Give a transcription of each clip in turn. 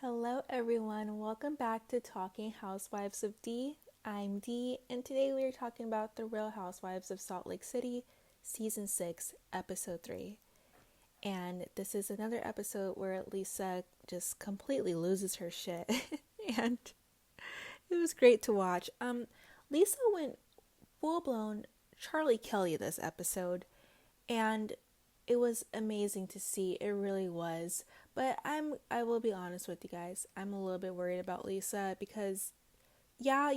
Hello, everyone. Welcome back to Talking Housewives of D. I'm D, and today we are talking about The Real Housewives of Salt Lake City, Season 6, Episode 3. And this is another episode where Lisa just completely loses her shit. And it was great to watch. Lisa went full blown Charlie Kelly this episode, and it was amazing to see. It really was. But I will be honest with you guys. I'm a little bit worried about Lisa because yeah,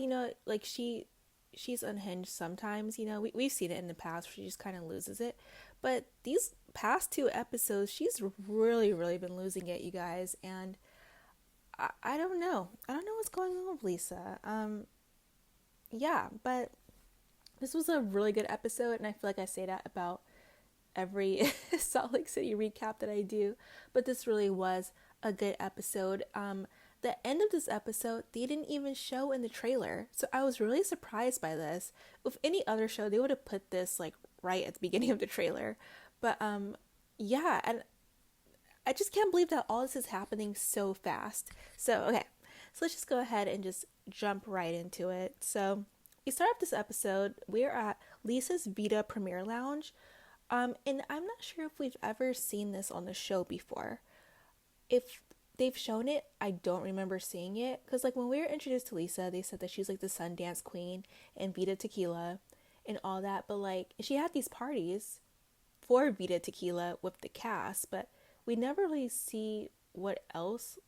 like she's unhinged sometimes, we've seen it in the past where she just kind of loses it. But these past two episodes, she's really been losing it, you guys, and I don't know. I don't know what's going on with Lisa. Yeah, but this was a really good episode, and I feel like I say that about every Salt Lake City recap that I do, but this really was a good episode. The end of this episode, they didn't even show in the trailer, so I was really surprised by this. With any other show, they would have put this like right at the beginning of the trailer, but yeah, and I just can't believe that all this is happening so fast. So okay, so let's just go ahead and just jump right into it. So we start off this episode. We're at Lisa's Vita Premiere Lounge. And I'm not sure if we've ever seen this on the show before. If they've shown it, I don't remember seeing it. Because, like, when we were introduced to Lisa, they said that she's, like, the Sundance Queen and Vita Tequila and all that. But, like, she had these parties for Vita Tequila with the cast. But we never really see what else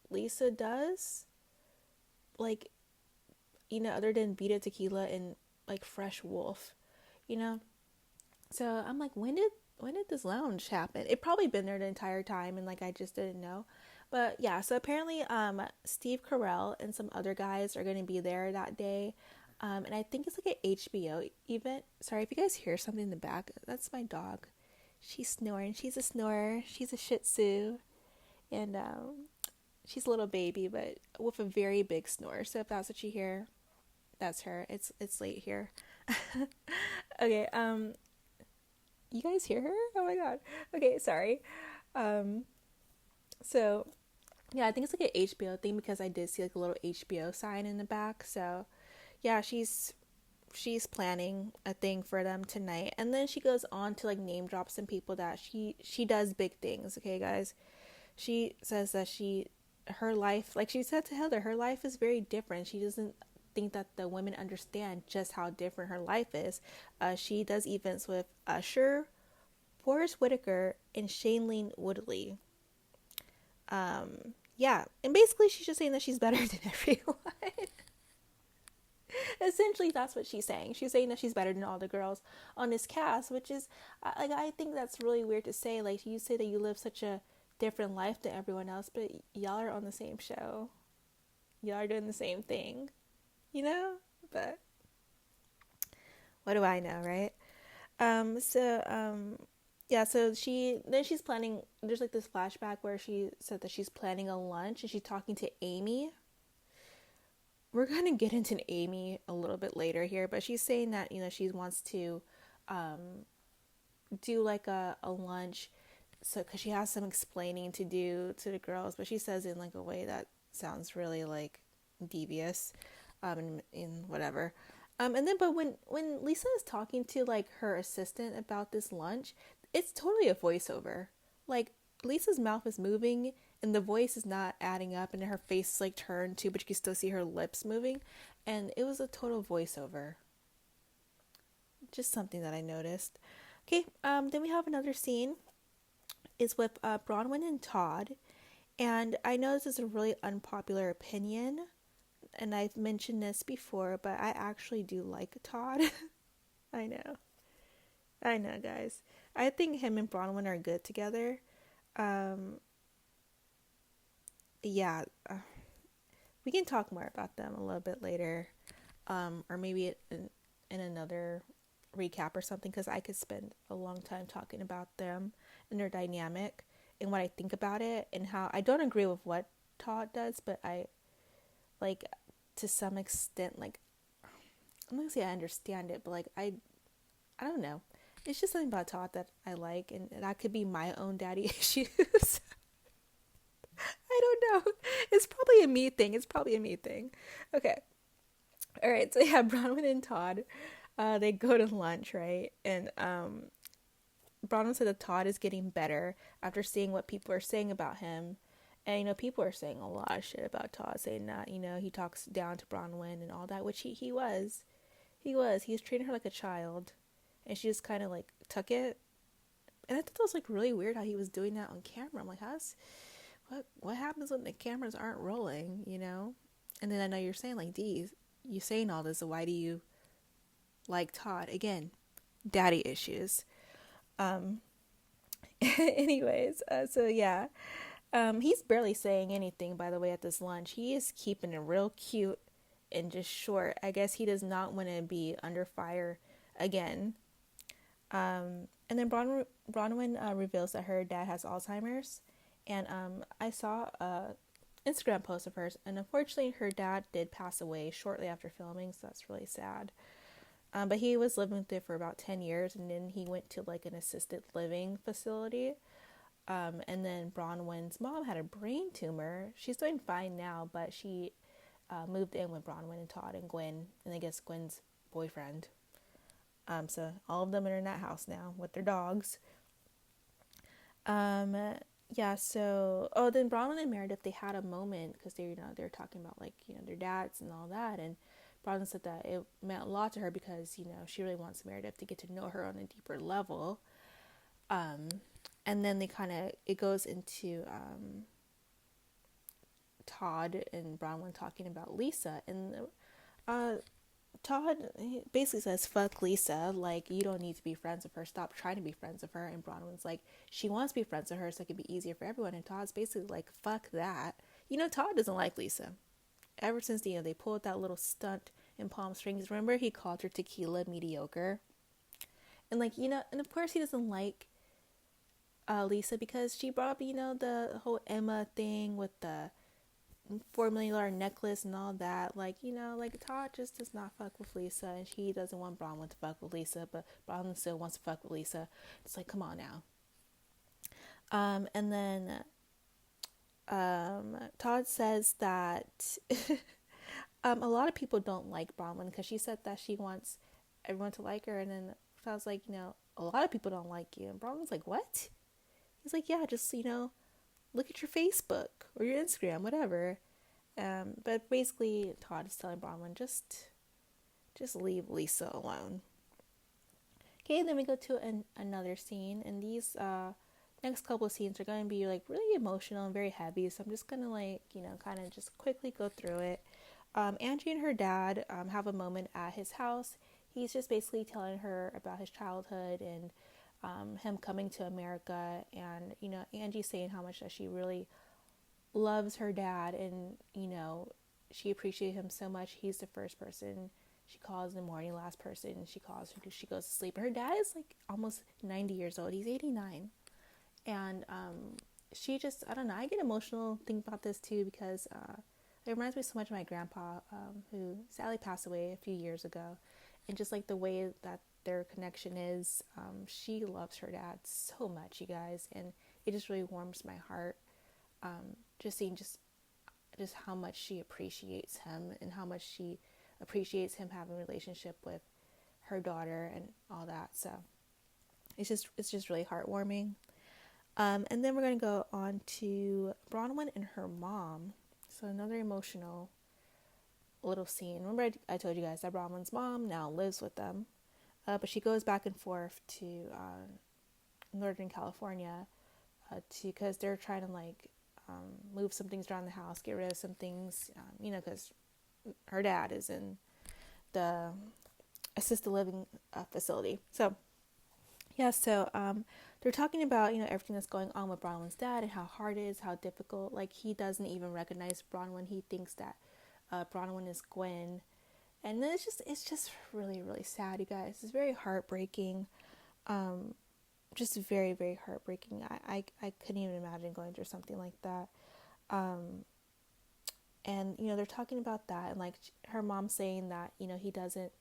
Lisa does. Like, other than Vita Tequila and, like, Fresh Wolf, you know? So I'm like, when did this lounge happen? It probably been there the entire time, and like I just didn't know. But yeah, so apparently Steve Carell and some other guys are gonna be there that day. And I think it's like an HBO event. Sorry if you guys hear something in the back. That's my dog. She's snoring. She's a snorer. She's a Shih Tzu, and she's a little baby, but with a very big snore. So if that's what you hear, that's her. It's late here. Okay. You guys hear her? Oh my god. Okay, sorry. So yeah, I think it's like an HBO thing because I did see like a little HBO sign in the back. So yeah, she's planning a thing for them tonight, and then she goes on to like name drop some people that she does big things. Okay, guys. She says that her life, like she said to Heather, her life is very different. She doesn't think that the women understand just how different her life is. She does events with Usher, Forrest Whitaker, and Shailene Woodley. Yeah, and basically she's just saying that she's better than everyone. Essentially, that's what she's saying. She's saying that she's better than all the girls on this cast, which is, like, I think that's really weird to say. Like, you say that you live such a different life than everyone else, but y'all are on the same show. Y'all are doing the same thing. But what do I know, right? Yeah, so she's planning, there's like this flashback where she said that she's planning a lunch and she's talking to Amy. We're going to get into Amy a little bit later here, but she's saying that, she wants to do like a lunch, so because she has some explaining to do to the girls, but she says in like a way that sounds really like devious, in whatever. But when Lisa is talking to like her assistant about this lunch, it's totally a voiceover. Like, Lisa's mouth is moving and the voice is not adding up, and her face is like turned too, but you can still see her lips moving, and it was a total voiceover. Just something that I noticed. Okay, then we have another scene. Is with Bronwyn and Todd, and I know this is a really unpopular opinion, and I've mentioned this before, but I actually do like Todd. I know, guys. I think him and Bronwyn are good together. Yeah, we can talk more about them a little bit later, or maybe in another recap or something, because I could spend a long time talking about them and their dynamic and what I think about it, and how I don't agree with what Todd does, but I, like, to some extent, like, I'm not gonna say I understand it, but like I don't know. It's just something about Todd that I like, and that could be my own daddy issues. I don't know. It's probably a me thing. It's probably a me thing. Okay. All right. So yeah, Bronwyn and Todd, they go to lunch, right? And Bronwyn said that Todd is getting better after seeing what people are saying about him. And, people are saying a lot of shit about Todd, saying that, he talks down to Bronwyn and all that, which he was. He was. He was treating her like a child. And she just kind of, like, took it. And I thought that was, like, really weird how he was doing that on camera. I'm like, what happens when the cameras aren't rolling, And then I know you're saying, like, Dee, you saying all this, so why do you like Todd? Again, daddy issues. Anyways, so yeah. He's barely saying anything, by the way, at this lunch. He is keeping it real cute and just short. I guess he does not want to be under fire again. And then Bronwyn reveals that her dad has Alzheimer's. And I saw a Instagram post of hers, and unfortunately her dad did pass away shortly after filming, so that's really sad. But he was living with it for about 10 years, and then he went to like an assisted living facility. And then Bronwyn's mom had a brain tumor. She's doing fine now, but she moved in with Bronwyn and Todd and Gwen, and I guess Gwen's boyfriend. So all of them are in that house now with their dogs. Yeah, so, then Bronwyn and Meredith, they had a moment, because they're talking about, like, their dads and all that, and Bronwyn said that it meant a lot to her because, she really wants Meredith to get to know her on a deeper level. And then it goes into Todd and Bronwyn talking about Lisa, and Todd basically says, fuck Lisa, like, you don't need to be friends with her, stop trying to be friends with her. And Bronwyn's like, she wants to be friends with her so it can be easier for everyone. And Todd's basically like, fuck that. Todd doesn't like Lisa. Ever since they pulled that little stunt in Palm Springs, remember he called her tequila mediocre? And like, and of course he doesn't like Lisa because she brought up, the whole Emma thing with the $4 million necklace and all that. Like, like Todd just does not fuck with Lisa, and he doesn't want Bronwyn to fuck with Lisa, but Bronwyn still wants to fuck with Lisa. It's like, come on now. And then Todd says that a lot of people don't like Bronwyn because she said that she wants everyone to like her, and then Todd's like, a lot of people don't like you. And Bronwyn's like, what? He's like, yeah, just, look at your Facebook or your Instagram, whatever. But basically, Todd is telling Bronwyn, just leave Lisa alone. Okay, then we go to another scene, and these next couple of scenes are going to be like really emotional and very heavy. So I'm just gonna kind of just quickly go through it. Angie and her dad have a moment at his house. He's just basically telling her about his childhood and him coming to America, and Angie saying how much that she really loves her dad, and she appreciates him so much. He's the first person she calls in the morning, last person she calls when she goes to sleep. Her dad is like almost 90 years old. He's 89, and she just, I don't know, I get emotional thinking about this too because it reminds me so much of my grandpa, who sadly passed away a few years ago, and just like the way that their connection is. She loves her dad so much, you guys, and it just really warms my heart. Just seeing just how much she appreciates him and how much she appreciates him having a relationship with her daughter and all that. So it's just really heartwarming. And then we're going to go on to Bronwyn and her mom. So another emotional little scene. Remember I told you guys that Bronwyn's mom now lives with them. But she goes back and forth to Northern California because they're trying to move some things around the house, get rid of some things, because her dad is in the assisted living facility. So, yeah, they're talking about, everything that's going on with Bronwyn's dad and how hard it is, how difficult. Like, he doesn't even recognize Bronwyn. He thinks that Bronwyn is Gwen. And then it's just really, really sad, you guys. It's very heartbreaking. Just very, very heartbreaking. I couldn't even imagine going through something like that. And, they're talking about that, and like her mom saying that,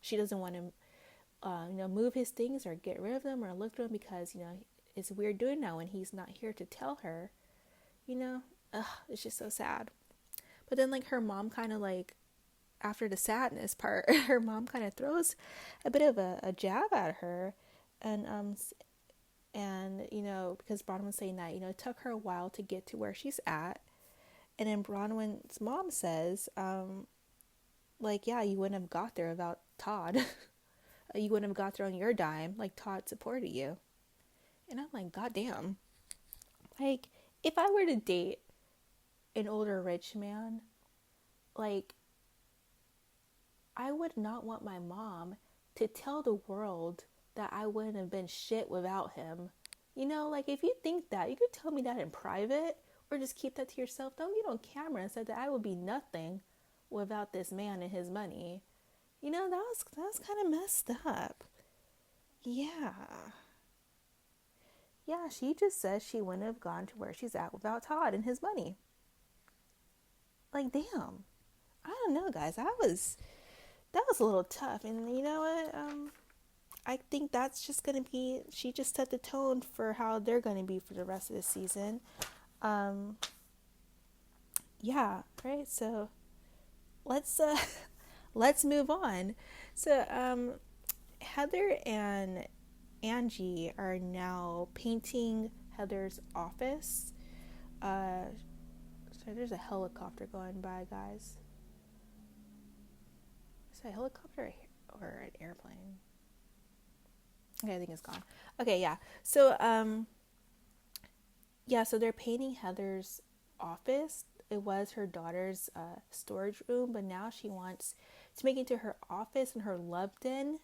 she doesn't want to, move his things or get rid of them or look through them because, it's weird doing now when he's not here to tell her, it's just so sad. But then like her mom kind of like, after the sadness part, her mom kind of throws a bit of a jab at her, and because Bronwyn's saying that it took her a while to get to where she's at, and then Bronwyn's mom says, like, yeah, you wouldn't have got there without Todd. You wouldn't have got there on your dime. Like, Todd supported you. And I'm like, God damn. Like, if I were to date an older rich man, like, I would not want my mom to tell the world that I wouldn't have been shit without him. Like, if you think that, you could tell me that in private, or just keep that to yourself. Don't get on camera and say that I would be nothing without this man and his money. That was kind of messed up. Yeah. Yeah, she just says she wouldn't have gone to where she's at without Todd and his money. Like, damn. I don't know, guys. That was a little tough. And you know what? I think that's just going to be, she just set the tone for how they're going to be for the rest of the season. Yeah, right? So let's move on. So Heather and Angie are now painting Heather's office. So there's a helicopter going by, guys. Is that a helicopter or an airplane? Okay, I think it's gone. Okay, yeah. So so they're painting Heather's office. It was her daughter's storage room, but now she wants to make it into her office and her loved in.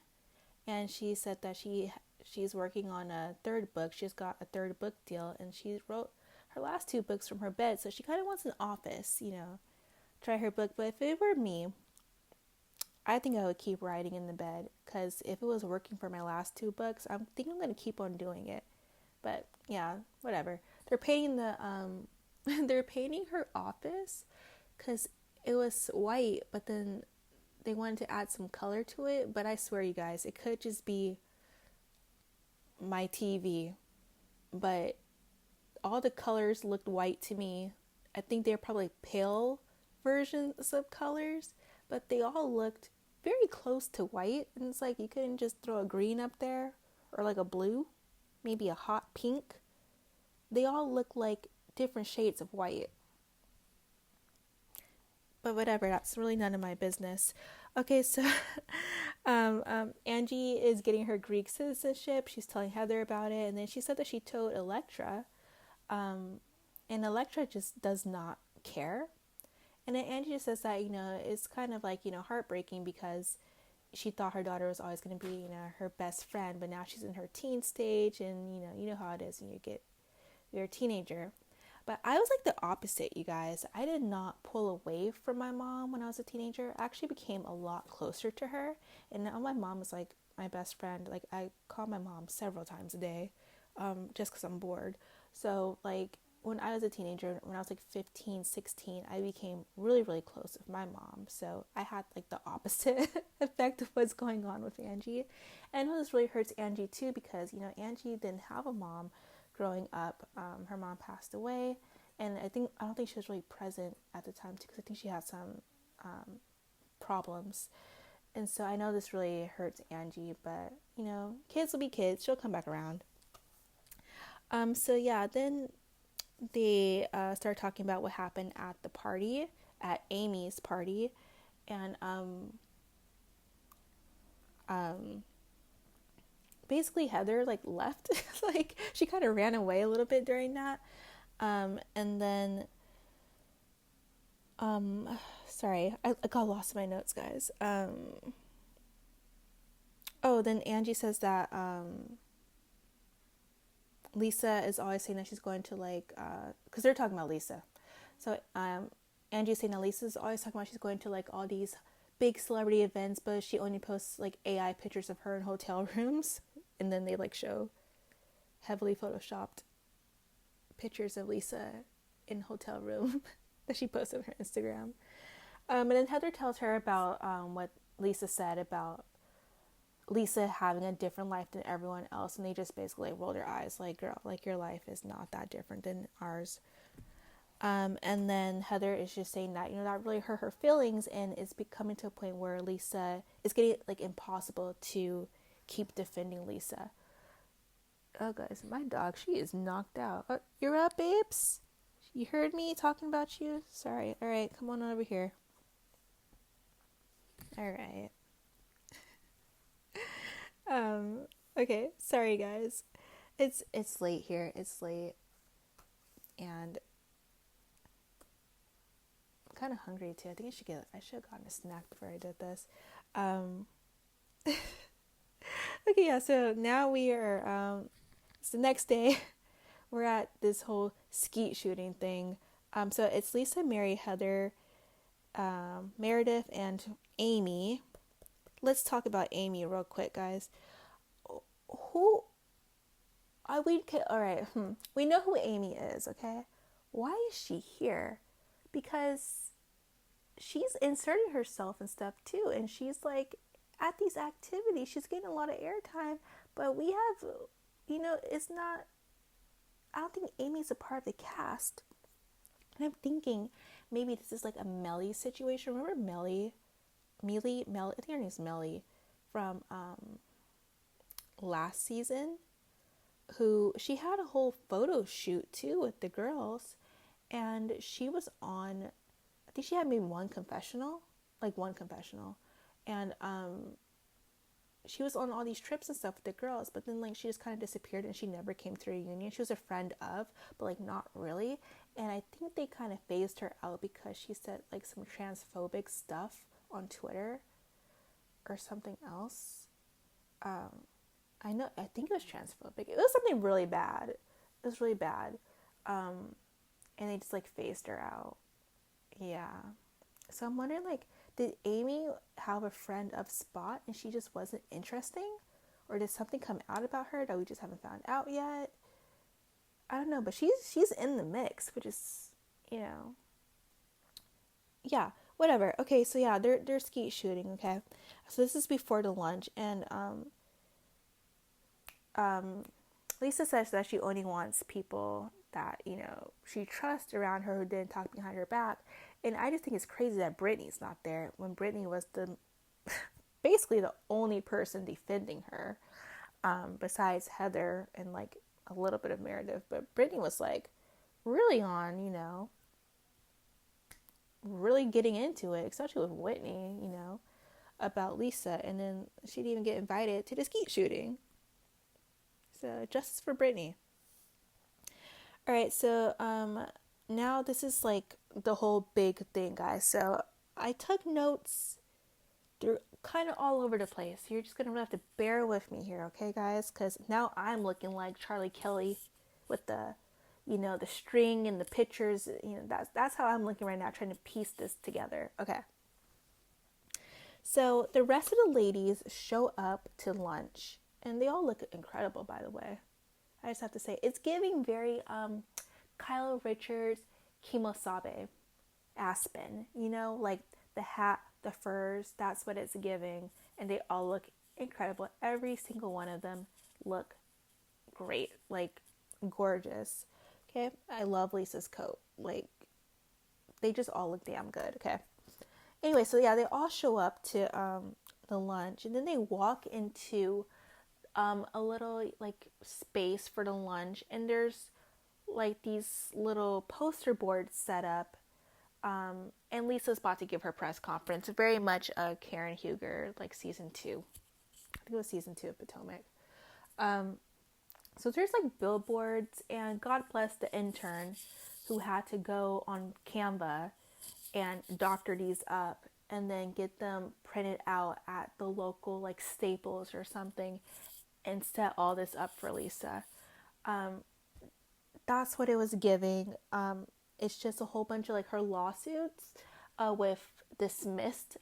And she said that she's working on a third book. She's got a third book deal, and she wrote her last 2 books from her bed. So she kind of wants an office, try her book. But if it were me, I think I would keep writing in the bed, because if it was working for my last 2 books, I think I'm going to keep on doing it. But yeah, whatever. They're painting they're painting her office because it was white, but then they wanted to add some color to it. But I swear, you guys, it could just be my TV, but all the colors looked white to me. I think they're probably pale versions of colors, but they all looked very close to white. And it's like, you couldn't just throw a green up there, or like a blue, maybe a hot pink. They all look like different shades of white. But whatever, that's really none of my business. Okay, so Angie is getting her Greek citizenship. She's telling Heather about it, and then she said that she told Electra, and Electra just does not care. And then Angie just says that, it's kind of like, heartbreaking, because she thought her daughter was always going to be, her best friend, but now she's in her teen stage, and, you know how it is when you're a teenager. But I was like the opposite, you guys. I did not pull away from my mom when I was a teenager. I actually became a lot closer to her. And now my mom is like my best friend. Like, I call my mom several times a day, just because I'm bored. So like, when I was a teenager, when I was like 15, 16, I became really, really close with my mom. So I had like the opposite effect of what's going on with Angie. And I know this really hurts Angie too, because, Angie didn't have a mom growing up. Her mom passed away, and I don't think she was really present at the time too, because I think she had some problems. And so I know this really hurts Angie, but kids will be kids. She'll come back around. So yeah, then they start talking about what happened at the party, at Amy's party, and basically Heather like left. Like, she kind of ran away a little bit during that, and then sorry, I got lost in my notes, guys. Then Angie says that Lisa is always saying that she's going to like, because they're talking about Lisa. So Angie's saying that Lisa's always talking about she's going to like all these big celebrity events, but she only posts like AI pictures of her in hotel rooms. And then they like show heavily photoshopped pictures of Lisa in hotel room that she posted on her Instagram. And then Heather tells her about what Lisa said about Lisa having a different life than everyone else, and they just basically roll their eyes like, girl, like, your life is not that different than ours. And then Heather is just saying that, that really hurt her feelings, and it's becoming to a point where Lisa is getting like impossible to keep defending Lisa. Oh, guys, my dog, she is knocked out. Oh, you're up, babes? You heard me talking about you? Sorry. All right, come on over here. All right. Okay, sorry, guys. It's late here. It's late. And I'm kind of hungry too. I think I should have gotten a snack before I did this. Okay, yeah, so now we are it's the next day. We're at this whole skeet shooting thing. So it's Lisa, Mary, Heather, Meredith, and Amy. Let's talk about Amy real quick, guys. Who all right. We know who Amy is, okay? Why is she here? Because she's inserting herself and stuff too, and she's like at these activities. She's getting a lot of airtime, but we have, it's not. I don't think Amy's a part of the cast. And I'm thinking maybe this is like a Melly situation. Remember Melly? I think her name's Melly from last season, who she had a whole photo shoot too with the girls, and she was on, I think she had maybe one confessional, and she was on all these trips and stuff with the girls, but then like she just kind of disappeared and she never came to a reunion. She was a friend of, but like not really. And I think they kind of phased her out because she said like some transphobic stuff on Twitter or something else. I think it was transphobic. It was something really bad. It was really bad. And they just like phased her out. Yeah. So I'm wondering, like, did Amy have a friend of Spot and she just wasn't interesting? Or did something come out about her that we just haven't found out yet? I don't know, but she's in the mix, which is, yeah, whatever. Okay, so yeah, they're skeet shooting, okay? So this is before the lunch, and Lisa says that she only wants people that, she trusts around her who didn't talk behind her back. And I just think it's crazy that Brittany's not there when Brittany was basically the only person defending her, besides Heather and like a little bit of Meredith. But Brittany was like really on, really getting into it, especially with Whitney, about Lisa. And then she didn't even get invited to the skeet shooting. So justice for Brittany. All right, so now this is like the whole big thing, guys. So I took notes. They're kind of all over the place. You're just gonna have to bear with me here, okay, guys? Because now I'm looking like Charlie Kelly with the, the string and the pictures. That's how I'm looking right now, trying to piece this together. Okay. So the rest of the ladies show up to lunch, and they all look incredible, by the way. I just have to say, it's giving very Kyle Richards, Kimosabe, Aspen, like the hat, the furs, that's what it's giving. And they all look incredible. Every single one of them look great, like gorgeous. Okay, I love Lisa's coat. Like, they just all look damn good, okay? Anyway, so yeah, they all show up to the lunch, and then they walk into a little like space for the lunch, and there's like these little poster boards set up, and Lisa's about to give her press conference, very much a Karen Huger, like season 2. I think it was season 2 of Potomac. So there's like billboards, and God bless the intern who had to go on Canva and doctor these up and then get them printed out at the local like Staples or something and set all this up for Lisa. That's what it was giving. It's just a whole bunch of like her lawsuits with dismissed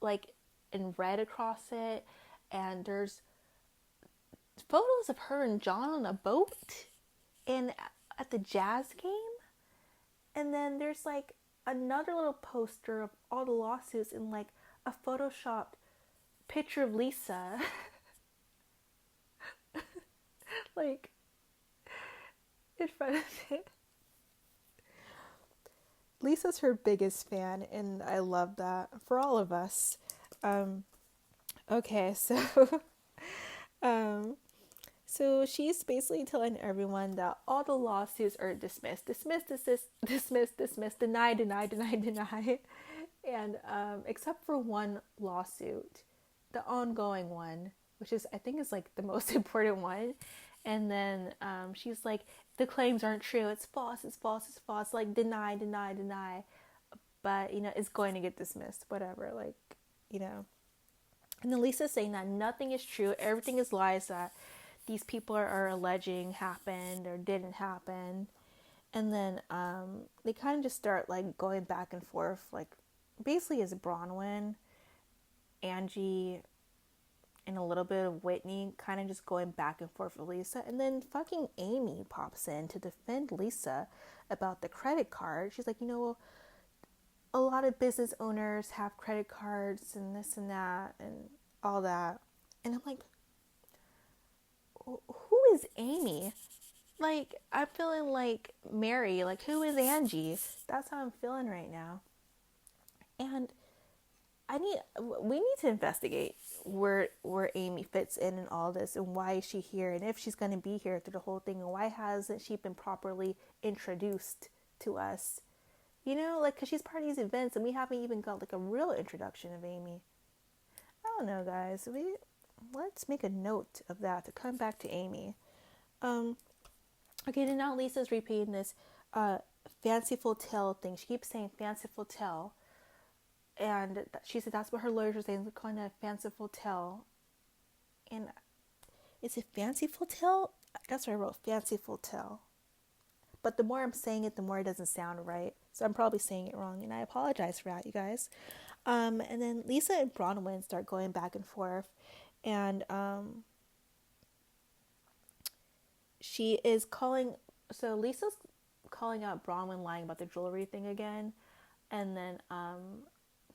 like in red across it, and there's photos of her and John on a boat and at the Jazz game, and then there's like another little poster of all the lawsuits in like a photoshopped picture of Lisa. Like in front of it. Lisa's her biggest fan, and I love that for all of us. Um, okay, so um, so she's basically telling everyone that all the lawsuits are dismissed, dismissed, deny, deny, deny, deny, and except for one lawsuit, the ongoing one, which is I think is like the most important one. And then she's like, the claims aren't true. It's false. It's false. It's false. Like deny, deny, deny. But it's going to get dismissed. Whatever. Like you know. And then Lisa's saying that nothing is true. Everything is lies that these people are alleging happened or didn't happen. And then they kind of just start like going back and forth, like basically as Bronwyn, Angie, and a little bit of Whitney kind of just going back and forth with Lisa. And then fucking Amy pops in to defend Lisa about the credit card. She's like, a lot of business owners have credit cards and this and that and all that. And I'm like, who is Amy? Like, I'm feeling like Mary. Like, who is Angie? That's how I'm feeling right now. And we need to investigate where Amy fits in all this and why is she here and if she's going to be here through the whole thing and why hasn't she been properly introduced to us? Like, because she's part of these events and we haven't even got like a real introduction of Amy. I don't know, guys. Let's make a note of that to come back to Amy. Okay, then now Lisa's repeating this fanciful tale thing. She keeps saying fanciful tale. And she said that's what her lawyers are saying. They're calling it a fanciful tale. And is it fanciful tale? That's what I wrote, fanciful tale. But the more I'm saying it, the more it doesn't sound right. So I'm probably saying it wrong. And I apologize for that, you guys. And then Lisa and Bronwyn start going back and forth. And she is calling... So Lisa's calling out Bronwyn lying about the jewelry thing again. And then...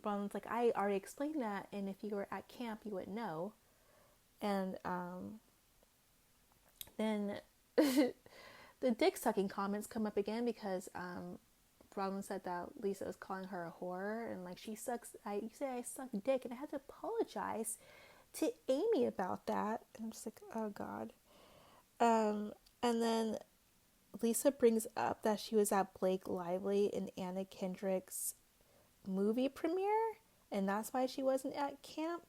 Bronwyn's like, I already explained that, and if you were at camp, you would know. And then the dick-sucking comments come up again because Bronwyn said that Lisa was calling her a whore, and like, you say I suck dick, and I had to apologize to Amy about that. And I'm just like, oh God. And then Lisa brings up that she was at Blake Lively and Anna Kendrick's movie premiere, and that's why she wasn't at camp.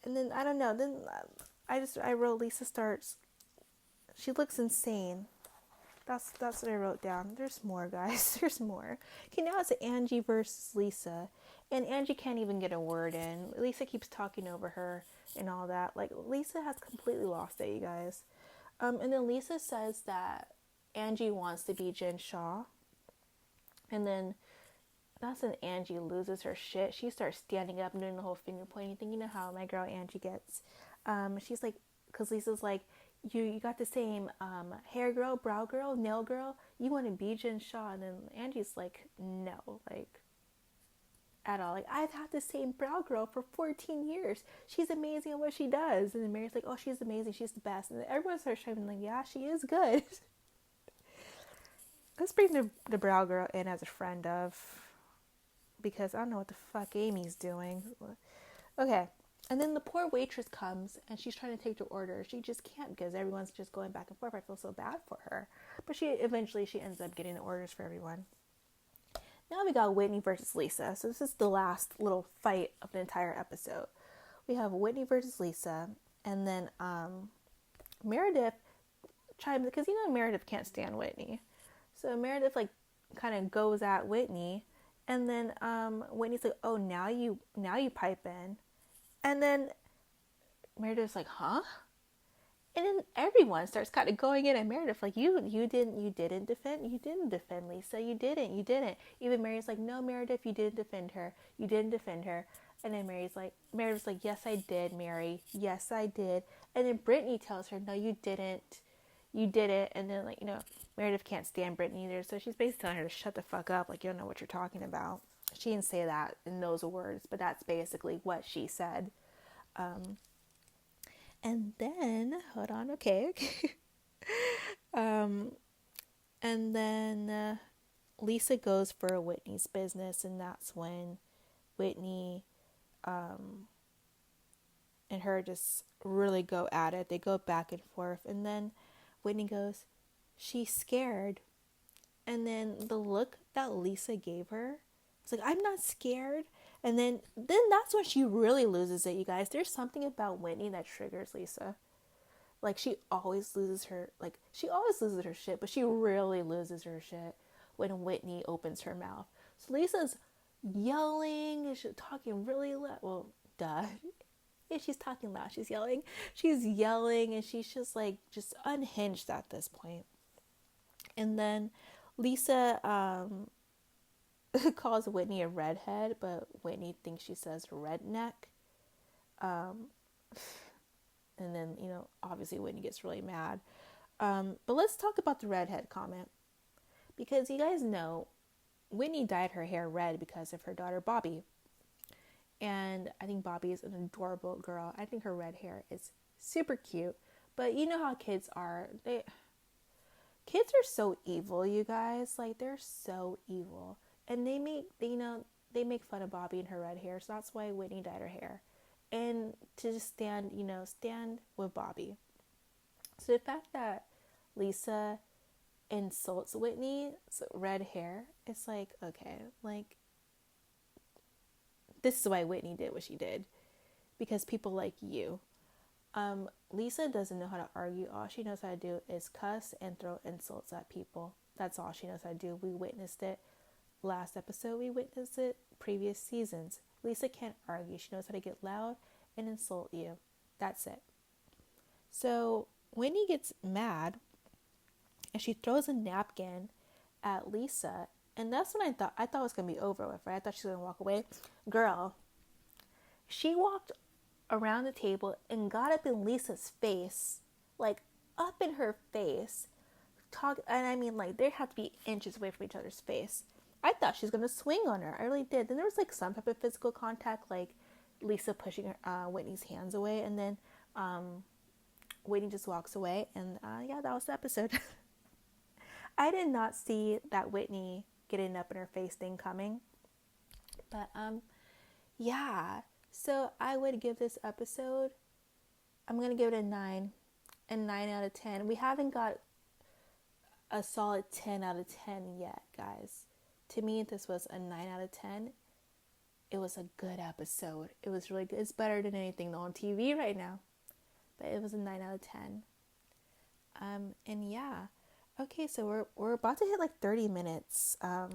And then I don't know, then I wrote Lisa starts, she looks insane. That's what I wrote down. There's more, guys. There's more. Okay, now it's Angie versus Lisa, and Angie can't even get a word in. Lisa keeps talking over her and all that. Like, Lisa has completely lost it, you guys. And then Lisa says that Angie wants to be Jen Shaw. And then that's when Angie loses her shit. She starts standing up and doing the whole finger pointing thing. You know how my girl Angie gets. She's like, because Lisa's like, you got the same hair girl, brow girl, nail girl. You want to be Jen Shaw? And then Angie's like, no, like, at all. Like, I've had the same brow girl for 14 years. She's amazing at what she does. And then Mary's like, oh, she's amazing. She's the best. And then everyone starts shouting like, yeah, she is good. Let's bring the brow girl in as a friend of, because I don't know what the fuck Amy's doing. Okay, and then the poor waitress comes and she's trying to take the order. She just can't because everyone's just going back and forth. I feel so bad for her. But she ends up getting the orders for everyone. Now we got Whitney versus Lisa. So this is the last little fight of the entire episode. We have Whitney versus Lisa, and then Meredith chimes, because Meredith can't stand Whitney. So Meredith like kind of goes at Whitney, and then Whitney's like, "Oh, now you pipe in," and then Meredith's like, "Huh?" And then everyone starts kind of going in at Meredith like, "You didn't defend Lisa. You didn't." Even Mary's like, "No, Meredith, you didn't defend her. You didn't defend her." And then Meredith's like, "Yes, I did, Mary. Yes, I did." And then Brittany tells her, "No, you didn't. You did it." And then Meredith can't stand Brittany either, so she's basically telling her to shut the fuck up, like, you don't know what you're talking about. She didn't say that in those words, but that's basically what she said. And then, hold on, okay. And then Lisa goes for Whitney's business, and that's when Whitney and her just really go at it. They go back and forth, and then Whitney goes, she's scared. And then the look that Lisa gave her, it's like, I'm not scared. And then that's when she really loses it, you guys. There's something about Whitney that triggers Lisa. Like, she always loses her shit, but she really loses her shit when Whitney opens her mouth. So Lisa's yelling, she's talking really loud. Well, duh. Yeah, she's talking loud. She's yelling. She's yelling, and she's just like, just unhinged at this point. And then Lisa calls Whitney a redhead, but Whitney thinks she says redneck. And then, obviously Whitney gets really mad. But let's talk about the redhead comment. Because you guys know, Whitney dyed her hair red because of her daughter Bobby. And I think Bobby is an adorable girl. I think her red hair is super cute. But you know how kids are. Kids are so evil, you guys. Like, they're so evil. And they make fun of Bobby and her red hair. So that's why Whitney dyed her hair. And to just stand with Bobby. So the fact that Lisa insults Whitney's red hair, it's like, okay, like, this is why Whitney did what she did. Because people like you. Lisa doesn't know how to argue. All she knows how to do is cuss and throw insults at people. That's all she knows how to do. We witnessed it last episode. We witnessed it previous seasons. Lisa can't argue. She knows how to get loud and insult you. That's it. So Whitney gets mad and she throws a napkin at Lisa. And that's when I thought it was going to be over with, right? I thought she was going to walk away. Girl, she walked around the table and got up in Lisa's face, like up in her face. And I mean, like, they have to be inches away from each other's face. I thought she was going to swing on her. I really did. Then there was like some type of physical contact, like Lisa pushing Whitney's hands away. And then Whitney just walks away. And yeah, that was the episode. I did not see that Whitney getting up in her face thing coming. But yeah. So I would give this episode, I'm going to give it a 9. A 9 out of 10. We haven't got a solid 10 out of 10 yet, guys. To me, this was a 9 out of 10. It was a good episode. It was really good. It's better than anything on TV right now. But it was a 9 out of 10. And yeah. Okay, so we're about to hit like 30 minutes. So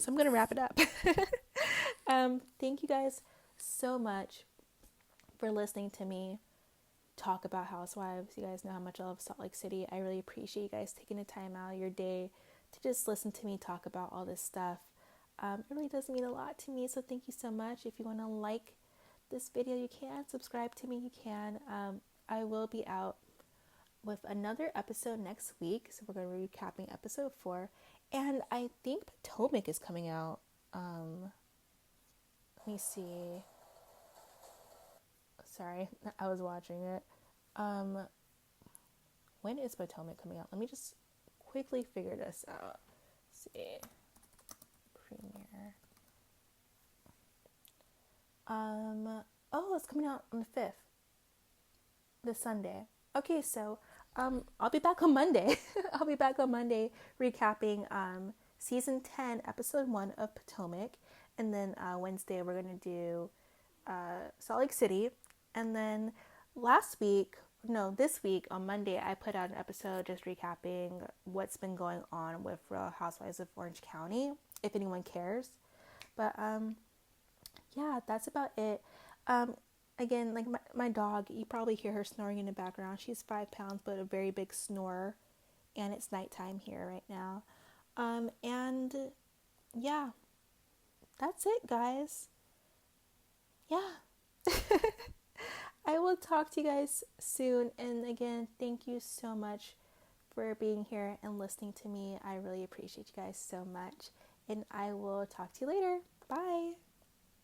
I'm going to wrap it up. Thank you guys so much for listening to me talk about Housewives. You guys know how much I love Salt Lake City. I really appreciate you guys taking the time out of your day to just listen to me talk about all this stuff. It really does mean a lot to me, so thank you so much. If you want to like this video, you can. Subscribe to me, you can. I will be out with another episode next week, so we're going to be recapping episode 4. And I think Potomac is coming out. Let me see. Sorry, I was watching it. When is Potomac coming out? Let me just quickly figure this out. Let's see. Premiere. Oh, it's coming out on the 5th. This Sunday. Okay, so I'll be back on Monday. I'll be back on Monday recapping season 10, episode 1 of Potomac. And then Wednesday we're going to do Salt Lake City. And then this week on Monday, I put out an episode just recapping what's been going on with Real Housewives of Orange County, if anyone cares. But yeah, that's about it. Again, like my dog, you probably hear her snoring in the background. She's 5 pounds, but a very big snorer. And it's nighttime here right now. And yeah, that's it, guys. Yeah. I will talk to you guys soon. And again, thank you so much for being here and listening to me. I really appreciate you guys so much. And I will talk to you later. Bye.